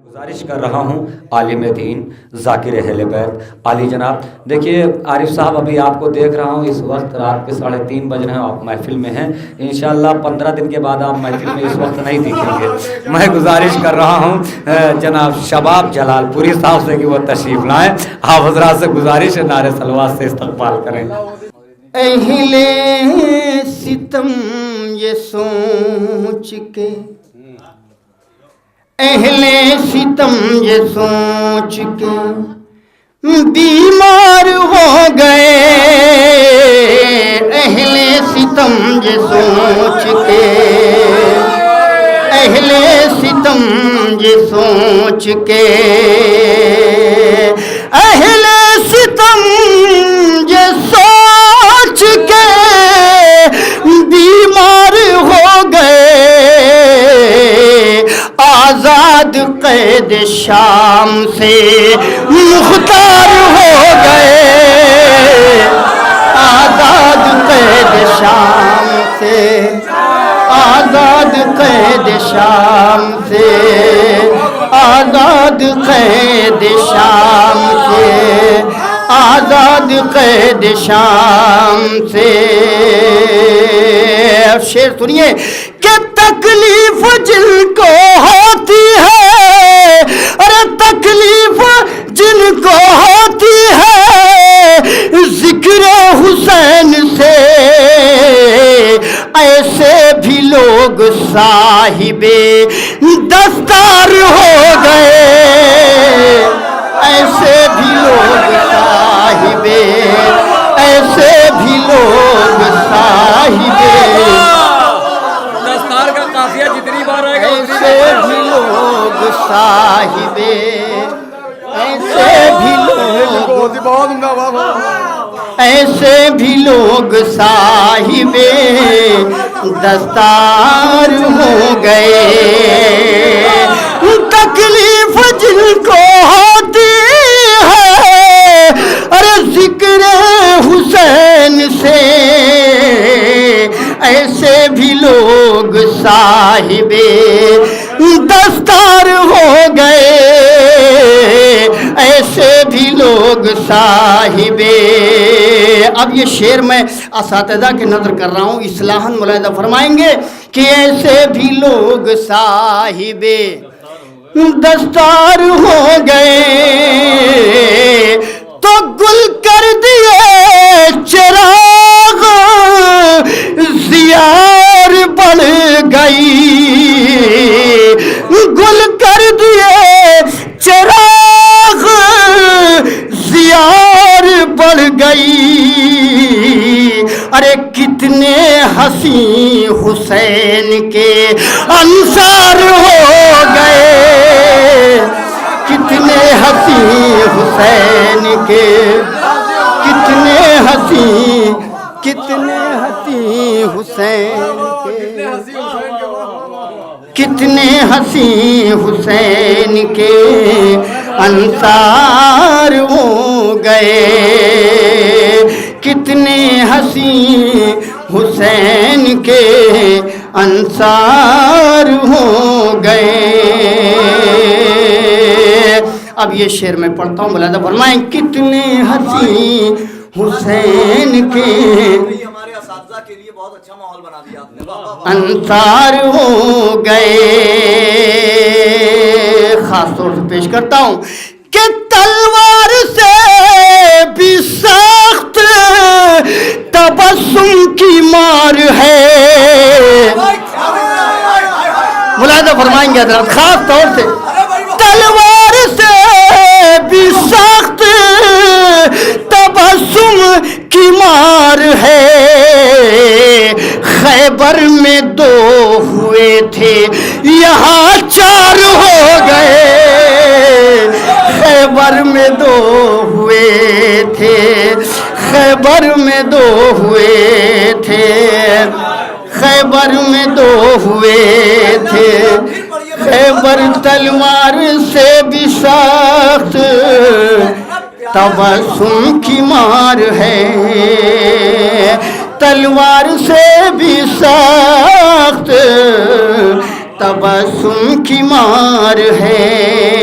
گزارش کر رہا ہوں عالم دین ذاکر اہل بیت علی جناب. دیکھیے عارف صاحب ابھی آپ کو دیکھ رہا ہوں، اس وقت رات کے 3:30 بج رہے ہیں، آپ محفل میں ہیں. انشاءاللہ 15 دن کے بعد آپ محفل میں اس وقت نہیں دکھیں گے. میں گزارش کر رہا ہوں جناب شباب جلال پوری صاحب سے کہ وہ تشریف لائیں. آپ حضرات سے گزارش ہے نعرے صلوات سے استقبال کریں. اہل ستم یہ سوچ کے، اہل ستم یہ سوچ کے بیمار ہو گئے. اہل ستم یہ سوچ کے، اہل ستم یہ سوچ کے، اہل ستم یہ سوچ کے بیمار ہو گئے. آزاد قید شام سے مختار ہو گئے. آزاد قید شام سے، آزاد قید شام سے، آزاد قید شام سے، آزاد قید شام سے. شعر سنیے کہ تکلیف جن کو ہوتی ہے، ارے تکلیف جن کو ہوتی ہے ذکر حسین سے، ایسے بھی لوگ صاحب دستار ہو گئے. ایسے بھی لوگ صاحب، ایسے بھی لوگ صاحب دستار کا قافیہ جتنی بار آئے گا ایسے بھی لوگ صاحب، ایسے بھی لوگ، ایسے بھی لوگ صاحب دستار ہو گئے. تکلیف جن کو ہوتی ہے ارے ذکر حسین سے، ایسے بھی لوگ صاحب دستار ہو گئے. ایسے بھی لوگ صاحب. اب یہ شعر میں اساتذہ کی نظر کر رہا ہوں، اصلاحاً ملاحظہ فرمائیں گے کہ ایسے بھی لوگ صاحب دستار ہو گئے. تو گل کر دیے چراغ زیار بڑھ گئی. گل کر دیے چراغ زیار بڑھ گئی. ارے کتنے حسین حسین کے انصار ہو گئے. کتنے حسین حسین کے، کتنے حسین، کتنے حسین حسین کے، کتنے حسین حسین کے انصار ہو گئے. کتنے حسین حسین کے انصار ہو گئے. اب یہ شعر میں پڑھتا ہوں، ملاحظہ فرمائیں. کتنے حسین حسین کے ہمارے اساتذہ کے لیے بہت اچھا ماحول بنا دیا آپ نے. انصار ہو گئے. خاص طور سے پیش کرتا ہوں کہ تلوار سے بھی سخت تبسم کی مار ہے. ملاحظہ فرمائیں گے حضرات خاص طور سے. تلوار سے بھی سخت تبسم کی مار ہے. خیبر میں 2 ہوئے تھے یہاں 4 ہو گئے. خیبر میں 2 ہوئے تھے، خیبر میں 2 ہوئے تھے، خیبر میں 2 ہوئے تھے. خیبر تلوار سے بھی سخت تبسم کی مار ہے. تلوار سے بھی سخت تبسم کی مار ہے.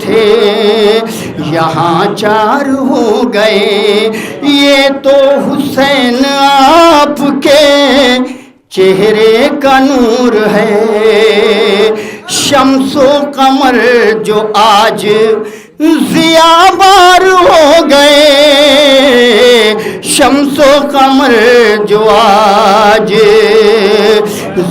تھے یہاں 4 ہو گئے یہ تو حسین آپ کے چہرے کا نور ہے شمس و قمر جو آج ضیاء بار ہو گئے شمس و قمر جو آج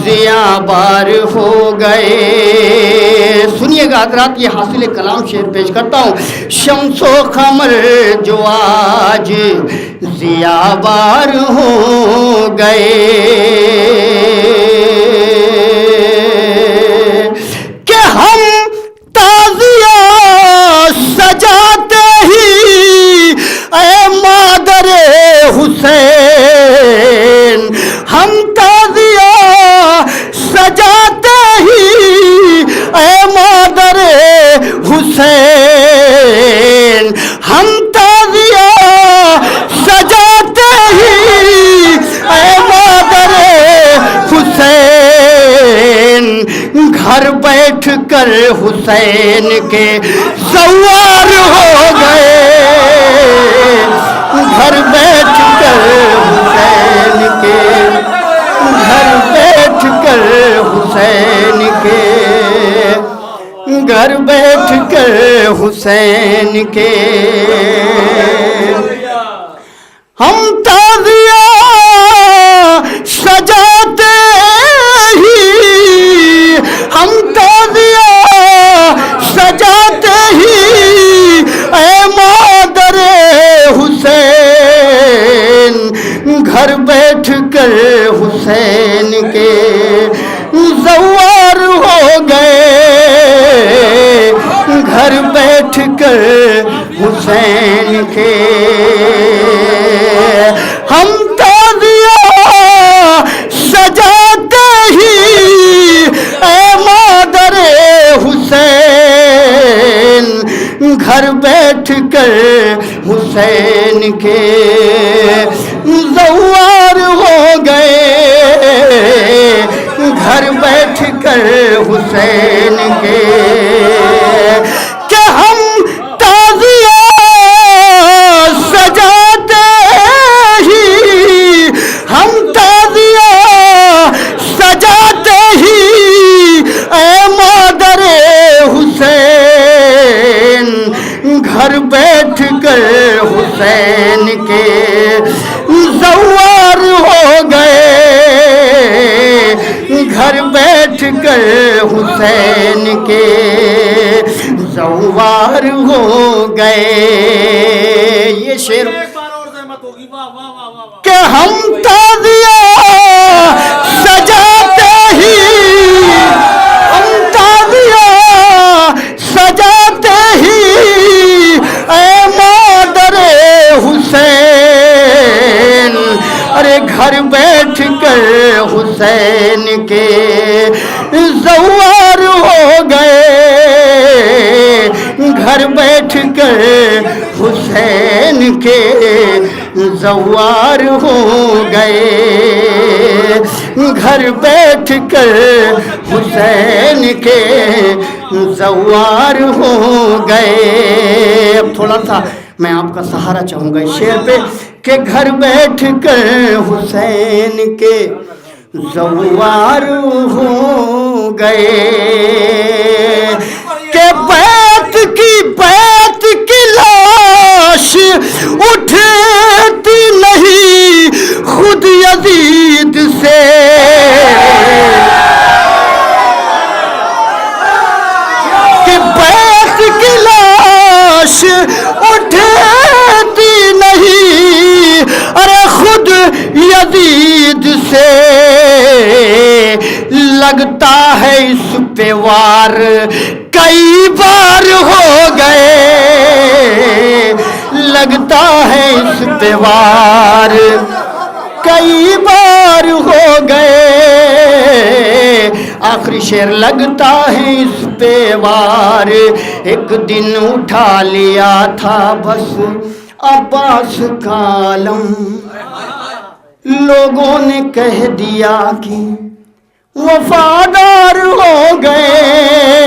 ضیاء بار ہو گئے سنیے گا حضرات یہ حاصل کلام شعر پیش کرتا ہوں شمس و قمر جو آج ضیاء بار ہو گئے کہ ہم تازیہ سجاتے ہی اے مادر حسین ہم تازیہ سجاتے ہی اے مادر حسین ہم تازیہ سجاتے ہی اے مادر حسین گھر بیٹھ کر حسین کے سوار ہو گئے گھر بیٹھ کر حسین کے گھر بیٹھ کر حسین کے گھر بیٹھ کر حسین کے ہم تازیہ سجاتے ہی ہم تازیہ سجاتے ہی اے مادر حسین گھر بیٹھ کر حسین کے زوار ہو گئے گھر بیٹھ کر حسین کے ہم تازیہ سجاتے ہی اے مادر حسین گھر بیٹھ کر حسین کے زوار ہو گئے گھر بیٹھ کر حسین کے کہ ہم تازیہ سجاتے ہی ہم تازیہ سجاتے ہی اے مادر حسین گھر بیٹھ کر حسین کے زوار ہو گئے گھر بیٹھ کر حسین کے زوار ہو گئے یہ شعر کہ ہم تازیہ سجاتے ہی ہم تازیہ سجاتے ہی اے مادر حسین ارے گھر بیٹھ کر حسین کے زوار ہو گئے گھر بیٹھ کر حسین کے زوار ہو گئے گھر بیٹھ کر حسین کے زوار ہو گئے اب تھوڑا سا میں آپ کا سہارا چاہوں گا اس شعر پہ کہ گھر بیٹھ کر حسین کے زوار ہو گئے کہ بیت کی لاش اٹھتی نہیں خود یزید سے کہ بیت کی لاش اٹھتی نہیں ارے خود یزید سے لگتا ہے اس پہ وار کئی بار ہو گئے لگتا ہے اس پہ وار کئی بار ہو گئے آخری شعر لگتا ہے اس پہ وار ایک دن اٹھا لیا تھا بس عباس کا علم لوگوں نے کہہ دیا کہ وفادار ہو گئے